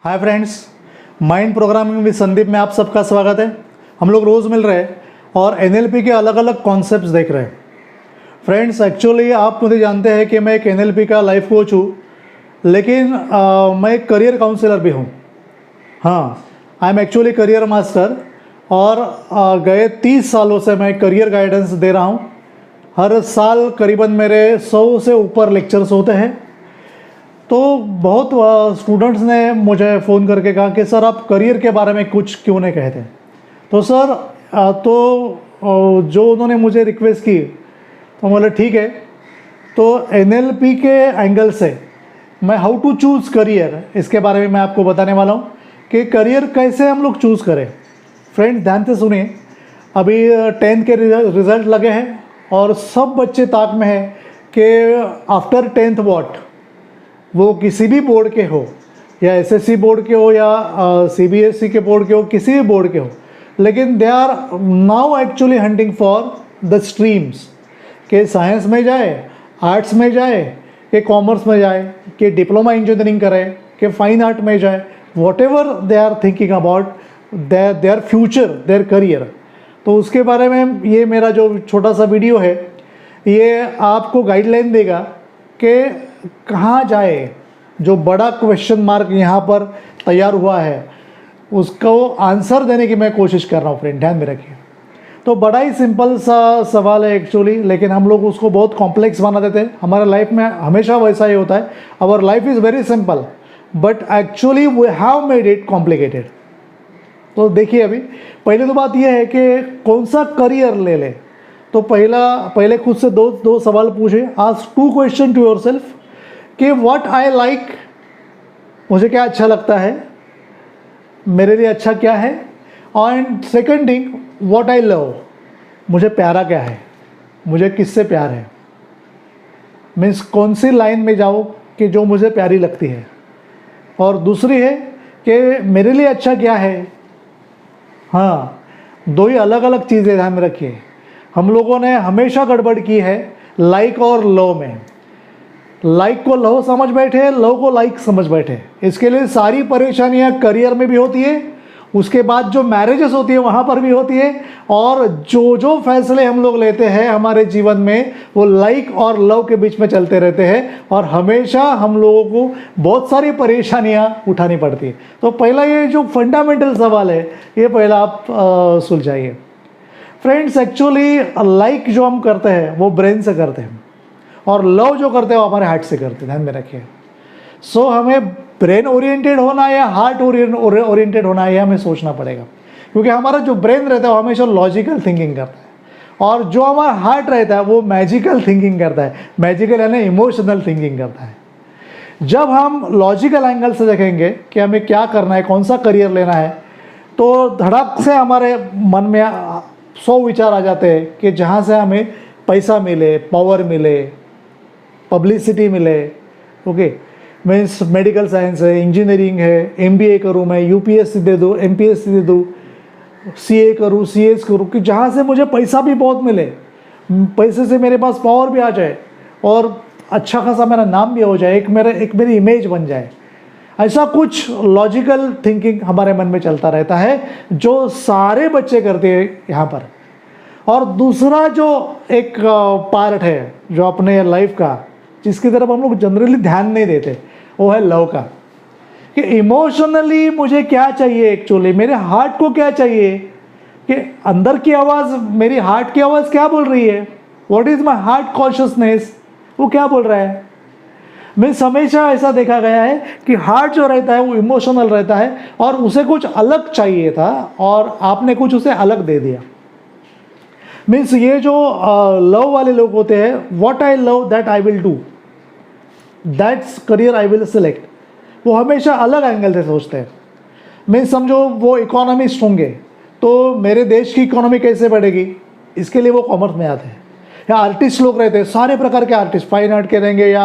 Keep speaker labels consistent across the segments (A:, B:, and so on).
A: Hi friends, mind programming with Sandeep में आप सबका स्वागत है। हम लोग रोज़ मिल रहे हैं और एनएलपी के अलग अलग कॉन्सेप्ट्स देख रहे हैं। फ्रेंड्स, एक्चुअली आप मुझे जानते हैं कि मैं एक एनएलपी का लाइफ कोच हूँ, लेकिन मैं एक करियर काउंसलर भी हूँ। हाँ, I am actually career master और गए 30 सालों से मैं करियर गाइडेंस दे रहा हूँ। हर साल करीबन मेरे 100 से ऊपर लेक्चर्स होते हैं। तो बहुत स्टूडेंट्स ने मुझे फ़ोन करके कहा कि सर, आप करियर के बारे में कुछ क्यों नहीं कहते। तो सर जो उन्होंने मुझे रिक्वेस्ट की तो बोले ठीक है। तो एनएलपी के एंगल से मैं हाउ टू चूज़ करियर, इसके बारे में मैं आपको बताने वाला हूँ कि करियर कैसे हम लोग चूज़ करें। फ्रेंड्स, ध्यान से सुनिए। अभी 10th के रिज़ल्ट लगे हैं और सब बच्चे ताक में हैं कि आफ्टर 10th व्हाट, वो किसी भी बोर्ड के हो या एसएससी बोर्ड के हो या सीबीएसई के बोर्ड के हो, किसी भी बोर्ड के हो, लेकिन they are now actually hunting for the streams कि साइंस में जाए, आर्ट्स में जाए, कि कॉमर्स में जाए, कि डिप्लोमा इंजीनियरिंग करे, कि फाइन आर्ट में जाए, whatever they are thinking about their future, their career. तो उसके बारे में ये मेरा जो छोटा सा वीडियो है, ये आपको गाइडलाइन देगा कि कहाँ जाए। जो बड़ा क्वेश्चन मार्क यहाँ पर तैयार हुआ है, उसको आंसर देने की मैं कोशिश कर रहा हूँ। फ्रेंड, ध्यान में रखिए। तो बड़ा ही सिंपल सा सवाल है एक्चुअली, लेकिन हम लोग उसको बहुत कॉम्प्लेक्स बना देते हैं। हमारे लाइफ में हमेशा वैसा ही होता है। Our life is very simple but actually we have made it complicated. तो देखिए, अभी पहले तो बात यह है कि कौन सा करियर ले ले। तो पहले खुद से दो सवाल पूछे। आस्क 2 क्वेश्चन टू योरसेल्फ कि व्हाट आई लाइक, मुझे क्या अच्छा लगता है, मेरे लिए अच्छा क्या है। And second thing, what I love, मुझे प्यारा क्या है, मुझे किससे प्यार है। मीन्स कौन सी लाइन में जाओ कि जो मुझे प्यारी लगती है। और दूसरी है कि मेरे लिए अच्छा क्या है। हाँ, दो ही अलग अलग चीज़ें ध्यान में रखिए। हम लोगों ने हमेशा गड़बड़ की है लाइक और लव में। लाइक को लव समझ बैठे, लव को लाइक समझ बैठे। इसके लिए सारी परेशानियां करियर में भी होती है, उसके बाद जो मैरिजेस होती है वहाँ पर भी होती है। और जो फैसले हम लोग लेते हैं हमारे जीवन में, वो लाइक और लव के बीच में चलते रहते हैं और हमेशा हम लोगों को बहुत सारी परेशानियां उठानी पड़ती है। तो पहला ये जो फंडामेंटल सवाल है, ये पहला आप सुलझाइए। फ्रेंड्स, एक्चुअली लाइक जो हम करते हैं वो ब्रेन से करते हैं और लव जो करते हैं वो हमारे हार्ट से करते हैं। ध्यान में रखिए। सो हमें ब्रेन ओरिएंटेड होना है या हार्ट ओरिएंटेड होना है, ये हमें सोचना पड़ेगा। क्योंकि हमारा जो ब्रेन रहता है वो हमेशा लॉजिकल थिंकिंग करता है और जो हमारा हार्ट रहता है वो मैजिकल थिंकिंग करता है। मैजिकल यानी इमोशनल थिंकिंग करता है। जब हम लॉजिकल एंगल से देखेंगे कि हमें क्या करना है, कौन सा करियर लेना है, तो धड़क से हमारे मन में 100 विचार आ जाते हैं कि जहाँ से हमें पैसा मिले, पावर मिले, पब्लिसिटी मिले। ओके, मीन्स मेडिकल साइंस है, इंजीनियरिंग है, एमबीए करूँ मैं, यूपीएससी दे दूँ, एमपीएससी दे दूँ, सीए करूँ, सीएस करूँ, कि जहाँ से मुझे पैसा भी बहुत मिले, पैसे से मेरे पास पावर भी आ जाए और अच्छा खासा मेरा नाम भी हो जाए, एक मेरी इमेज बन जाए। ऐसा कुछ लॉजिकल थिंकिंग हमारे मन में चलता रहता है, जो सारे बच्चे करते हैं यहाँ पर। और दूसरा जो एक पार्ट है जो अपने लाइफ का, जिसकी तरफ हम लोग जनरली ध्यान नहीं देते, वो है लव का। कि इमोशनली मुझे क्या चाहिए, एक्चुअली मेरे हार्ट को क्या चाहिए, कि अंदर की आवाज़, मेरी हार्ट की आवाज़ क्या बोल रही है, what is my heart consciousness, वो क्या बोल रहा है। मैं हमेशा ऐसा देखा गया है कि हार्ट जो रहता है वो इमोशनल रहता है और उसे कुछ अलग चाहिए था और आपने कुछ उसे अलग दे दिया। मीन्स ये जो लव वाले लोग होते हैं, what I love that I will do, that's career I will select, वो हमेशा अलग एंगल से सोचते हैं। मीन्स समझो वो इकोनॉमिस्ट होंगे तो मेरे देश की इकोनॉमी कैसे बढ़ेगी, इसके लिए वो कॉमर्स में आते हैं। या आर्टिस्ट लोग रहते हैं, सारे प्रकार के आर्टिस्ट, फाइन आर्ट के रहेंगे या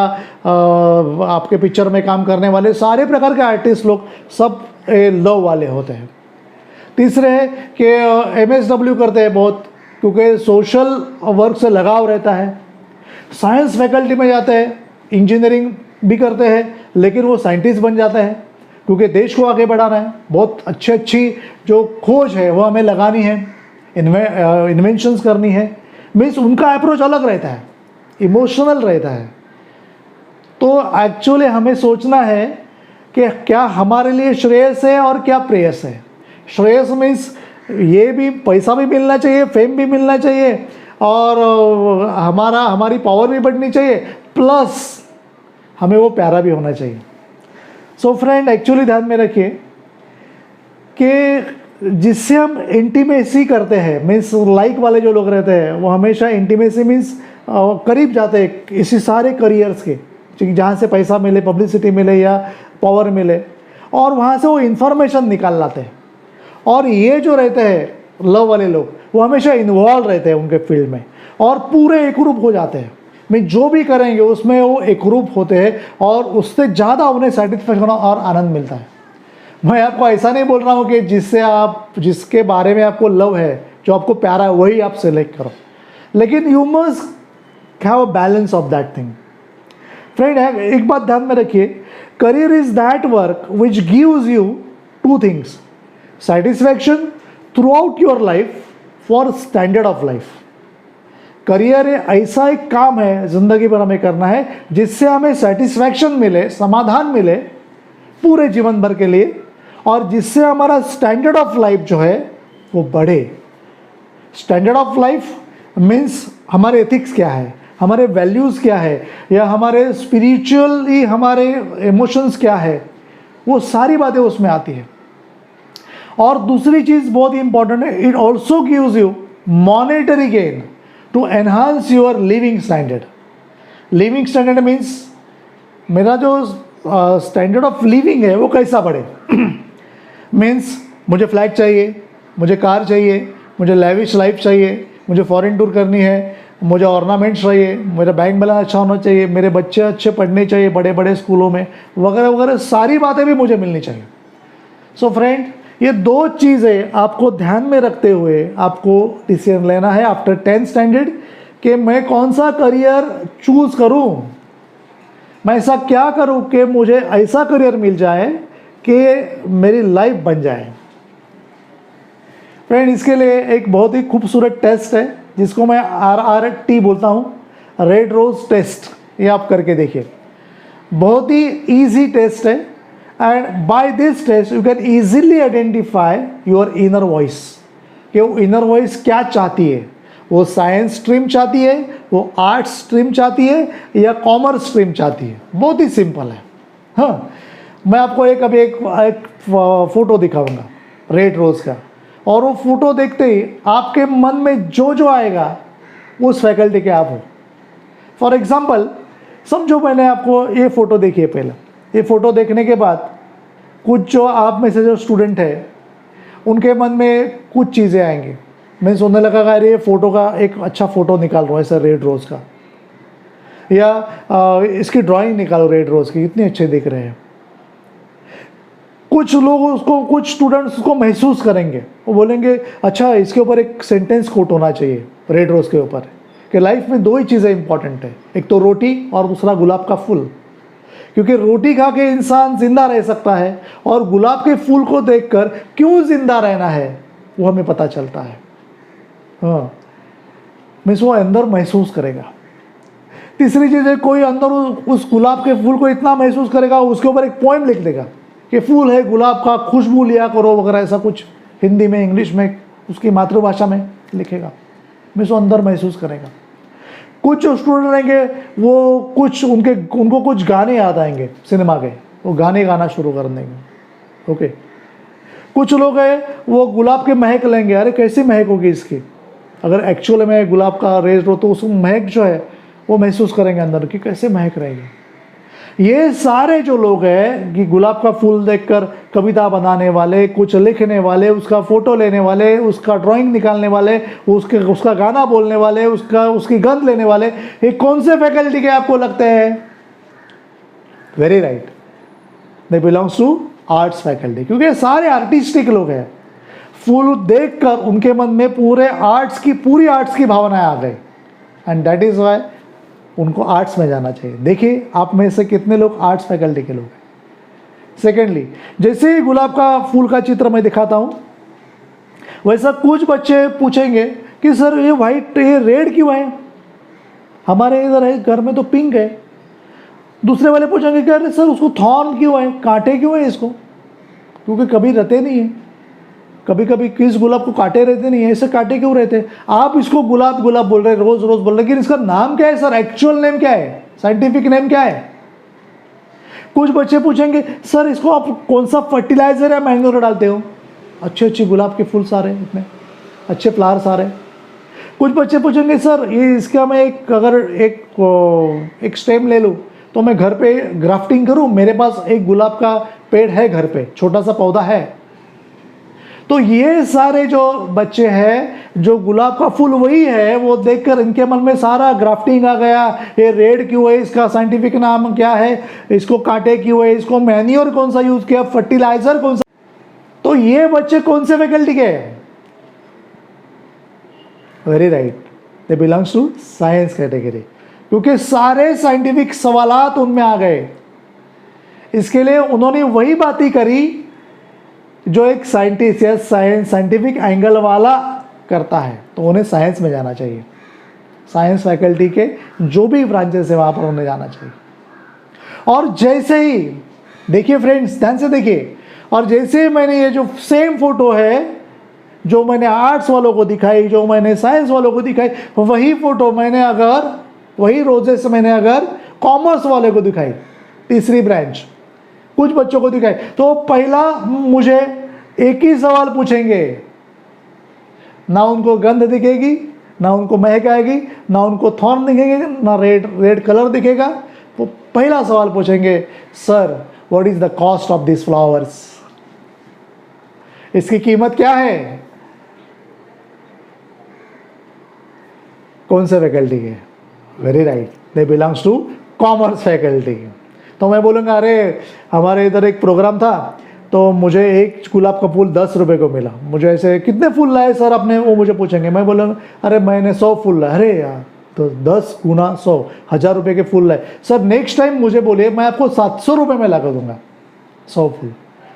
A: आपके पिक्चर में काम करने वाले सारे प्रकार के आर्टिस्ट लोग, सब लव वाले होते हैं। तीसरे है कि एमएसडब्ल्यू करते हैं बहुत, क्योंकि सोशल वर्क से लगाव रहता है। साइंस फैकल्टी में जाते हैं, इंजीनियरिंग भी करते हैं लेकिन वो साइंटिस्ट बन जाते हैं। क्योंकि देश को आगे बढ़ाना है, बहुत अच्छी जो खोज है वो हमें लगानी है, इन्वेंशंस करनी है। मीन्स उनका अप्रोच अलग रहता है, इमोशनल रहता है। तो एक्चुअली हमें सोचना है कि क्या हमारे लिए श्रेयस है और क्या प्रेयस है। श्रेयस मीन्स ये भी पैसा भी मिलना चाहिए, फेम भी मिलना चाहिए, और हमारी पावर भी बढ़नी चाहिए, प्लस हमें वो प्यारा भी होना चाहिए। सो फ्रेंड, एक्चुअली ध्यान में रखिए कि जिससे हम इंटीमेसी करते हैं, मीन्स लाइक वाले जो लोग रहते हैं वो हमेशा इंटीमेसी मीन्स करीब जाते हैं इसी सारे करियर्स के, जहाँ से पैसा मिले, पब्लिसिटी मिले या पावर मिले, और वहाँ से वो इन्फॉर्मेशन निकाल लाते हैं। और ये जो रहते हैं लव वाले लोग, वो हमेशा इन्वॉल्व रहते हैं उनके फील्ड में और पूरे एकरूप हो जाते हैं। मैं जो भी करेंगे उसमें वो एकरूप होते हैं और उससे ज़्यादा उन्हें सेटिस्फैक्शन और आनंद मिलता है। मैं आपको ऐसा नहीं बोल रहा हूँ कि जिसके बारे में आपको लव है, जो आपको प्यारा है, वही आप सेलेक्ट करो, लेकिन you must have a balance of that thing. Friend, एक बात ध्यान में रखिए, career is that work which gives you two things, satisfaction through out your life for standard of life. Career ऐसा एक काम है ज़िंदगी भर हमें करना है जिससे हमें सेटिस्फैक्शन मिले, समाधान मिले पूरे जीवन भर के लिए, और जिससे हमारा स्टैंडर्ड ऑफ लाइफ जो है वो बढ़े। स्टैंडर्ड ऑफ लाइफ मीन्स हमारे एथिक्स क्या है, हमारे वैल्यूज़ क्या है, या हमारे स्पिरिचुअली हमारे इमोशंस क्या है, वो सारी बातें उसमें आती है। और दूसरी चीज़ बहुत ही इंपॉर्टेंट है, it also gives you monetary gain to enhance your living standard. Living standard means मेरा जो स्टैंडर्ड ऑफ लिविंग है वो कैसा बढ़े। मीन्स मुझे फ्लैट चाहिए, मुझे कार चाहिए, मुझे लैविश लाइफ चाहिए, मुझे फॉरेन टूर करनी है, मुझे ऑर्नामेंट्स चाहिए, मेरा बैंक बैलेंस अच्छा होना चाहिए, मेरे बच्चे अच्छे पढ़ने चाहिए बड़े बड़े स्कूलों में, वगैरह वगैरह सारी बातें भी मुझे मिलनी चाहिए। सो फ्रेंड, ये दो चीज़ें आपको ध्यान में रखते हुए आपको डिसीजन लेना है आफ्टर 10th स्टैंडर्ड कि मैं कौन सा करियर चूज़ करूं, मैं ऐसा क्या करूं कि मुझे ऐसा करियर मिल जाए कि मेरी लाइफ बन जाए। फ्रेंड, इसके लिए एक बहुत ही खूबसूरत टेस्ट है जिसको मैं RRT बोलता हूँ, रेड रोज टेस्ट। ये आप करके देखिए, बहुत ही ईजी टेस्ट है, and by this test you can easily identify your inner voice कि वो इनर वॉइस क्या चाहती है। वो साइंस स्ट्रीम चाहती है, वो आर्ट्स स्ट्रीम चाहती है, या कॉमर्स स्ट्रीम चाहती है। बहुत ही सिंपल है। हाँ, मैं आपको अभी एक फ़ोटो दिखाऊंगा रेड रोज़ का, और वो फ़ोटो देखते ही आपके मन में जो आएगा उस फैकल्टी के आप हो। फॉर एग्ज़ाम्पल, समझो मैंने आपको ये फ़ोटो देखी है, पहले ये फ़ोटो देखने के बाद कुछ जो आप में से जो स्टूडेंट है उनके मन में कुछ चीज़ें आएंगी। मैं सोचने लगा अरे ये फ़ोटो का एक अच्छा फ़ोटो निकाल रहा हूँ ऐसा रेड रोज़ का, या इसकी ड्राइंग निकालो रेड रोज़ की, इतने अच्छे दिख रहे हैं। कुछ लोग उसको, कुछ स्टूडेंट्स उसको महसूस करेंगे, वो बोलेंगे अच्छा इसके ऊपर एक सेंटेंस कोट होना चाहिए रेड रोज़ के ऊपर कि लाइफ में दो ही चीज़ें इंपॉर्टेंट है, एक तो रोटी और दूसरा गुलाब का फूल। क्योंकि रोटी खा के इंसान जिंदा रह सकता है, और गुलाब के फूल को देखकर क्यों जिंदा रहना है वो हमें पता चलता है। हाँ, मीन्स वो अंदर महसूस करेगा। तीसरी चीज़ है, कोई अंदर उस गुलाब के फूल को इतना महसूस करेगा, उसके ऊपर एक पोएम लिख देगा कि फूल है गुलाब का, खुशबू लिया करो वगैरह, ऐसा कुछ हिंदी में, इंग्लिश में, उसकी मातृभाषा में लिखेगा। मीन्स वो अंदर महसूस करेगा। कुछ स्टूडेंट रहेंगे वो कुछ उनको कुछ गाने याद आएंगे सिनेमा के, वो गाने गाना शुरू कर देंगे। ओके, कुछ लोग हैं वो गुलाब के महक लेंगे, अरे कैसी महक होगी इसकी, अगर एक्चुअल में गुलाब का रेज हो तो उस महक जो है वो महसूस करेंगे अंदर कि कैसे महक रहेगी। ये सारे जो लोग हैं कि गुलाब का फूल देखकर कविता बनाने वाले, कुछ लिखने वाले, उसका फ़ोटो लेने वाले, उसका ड्राइंग निकालने वाले, उसका गाना बोलने वाले, उसकी गंध लेने वाले, ये कौन से फैकल्टी के आपको लगते हैं? Very right, they belongs to arts faculty, क्योंकि सारे आर्टिस्टिक लोग हैं। फूल देखकर उनके मन में पूरी आर्ट्स की भावनाएं आ गई, एंड दैट इज़ वाई उनको आर्ट्स में जाना चाहिए। देखिए आप में से कितने लोग आर्ट्स फैकल्टी के लोग हैं, सेकेंडली, जैसे ही गुलाब का फूल का चित्र मैं दिखाता हूँ, वैसा कुछ बच्चे पूछेंगे कि सर ये वाइट, ये रेड क्यों है, हमारे इधर है घर में तो पिंक है। दूसरे वाले पूछेंगे कि अरे सर उसको थॉर्न क्यों है, कांटे क्यों है इसको, क्योंकि कभी रहते नहीं है, कभी कभी किस गुलाब को कांटे रहते नहीं है, ऐसे कांटे क्यों रहते हैं। आप इसको गुलाब गुलाब बोल रहे, रोज रोज बोल रहे, लेकिन इसका नाम क्या है सर, एक्चुअल नेम क्या है, साइंटिफिक नेम क्या है। कुछ बच्चे पूछेंगे सर इसको आप कौन सा फर्टिलाइजर या मैंगनीयर डालते हो, अच्छे अच्छे गुलाब के फूल सारे, इतने अच्छे फ्लावर्स आ रहे। कुछ बच्चे पूछेंगे सर ये इसका मैं एक स्टेम ले लूँ तो मैं घर पे ग्राफ्टिंग करूँ, मेरे पास एक गुलाब का पेड़ है घर पे, छोटा सा पौधा है। तो ये सारे जो बच्चे हैं, जो गुलाब का फूल वही है, वो देखकर इनके मन में सारा ग्राफ्टिंग आ गया, ये रेड क्यों है, इसका साइंटिफिक नाम क्या है, इसको कांटे क्यों है, इसको मैन्योर कौन सा यूज किया, फर्टिलाइजर कौन सा। तो ये बच्चे कौन से फैकल्टी के हैं, very right, they belongs to science category, क्योंकि सारे साइंटिफिक सवालात उनमें आ गए। इसके लिए उन्होंने वही बातें करी जो एक साइंटिस्ट या साइंटिफिक एंगल वाला करता है, तो उन्हें साइंस में जाना चाहिए। साइंस फैकल्टी के जो भी ब्रांचेस है वहाँ पर उन्हें जाना चाहिए। और जैसे ही देखिए फ्रेंड्स, ध्यान से देखिए, और जैसे मैंने ये जो सेम फोटो है जो मैंने आर्ट्स वालों को दिखाई, जो मैंने साइंस वालों को दिखाई, वही फोटो मैंने अगर, वही रोजेस मैंने अगर कॉमर्स वाले को दिखाई, तीसरी ब्रांच कुछ बच्चों को दिखाई, तो पहला मुझे एक ही सवाल पूछेंगे, ना उनको गंध दिखेगी, ना उनको महक आएगी, ना उनको थॉर्न दिखेंगे, ना रेड कलर दिखेगा। वो पहला सवाल पूछेंगे, sir what is the cost of this flowers, इसकी कीमत क्या है। कौन से फैकल्टी के, very right, they belongs to commerce faculty. तो मैं बोलूँगा अरे हमारे इधर एक प्रोग्राम था तो मुझे एक गुलाब का फूल 10 रुपये को मिला, मुझे ऐसे कितने फूल लाए सर आपने, वो मुझे पूछेंगे, मैं बोलूँगा अरे मैंने 100 फूल लाए। अरे यार, तो 10 गुना 100, 1000 रुपये के फूल लाए सर, नेक्स्ट टाइम मुझे बोलिए मैं आपको 700 रुपये में ला कर दूँगा 100 फूल।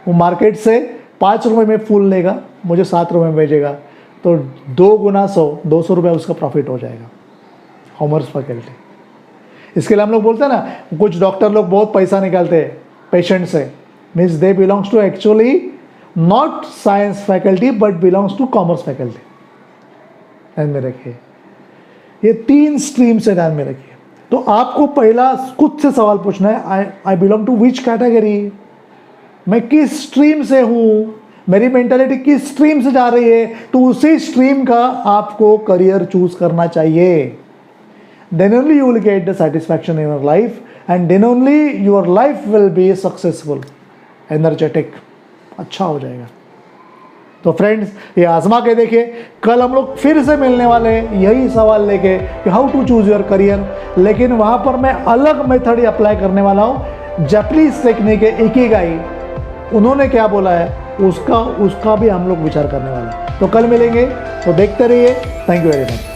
A: वो मार्केट से 5 रुपये में फूल लेगा, मुझे 7 रुपये में बेचेगा, तो 2 गुना 100, 200 रुपये उसका प्रॉफिट हो जाएगा। Commerce faculty. इसके लिए हम लोग बोलते हैं ना, कुछ डॉक्टर लोग बहुत पैसा निकालते हैं पेशेंट से, means they belongs to actually not science faculty but belongs to commerce faculty. ध्यान में रखिए, ये 3 स्ट्रीम से ध्यान में रखिए। तो आपको पहला खुद से सवाल पूछना है, I belong to which category, मैं किस स्ट्रीम से हूँ, मेरी मेंटालिटी किस स्ट्रीम से जा रही है, तो उसी स्ट्रीम का आपको करियर चूज करना चाहिए। Then only you will get the satisfaction in your life, and then only your life will be successful, energetic, अच्छा हो जाएगा। तो फ्रेंड्स, ये आजमा के देखिए, कल हम लोग फिर से मिलने वाले हैं यही सवाल लेके कि how to choose your career, लेकिन वहाँ पर मैं अलग मेथड ही अप्लाई करने वाला हूँ। जापानीज टेक्निक है इकिगाई, उन्होंने क्या बोला है उसका भी हम लोग विचार करने वाले हैं। तो कल मिलेंगे, तो देखते रहिए। Thank you very much.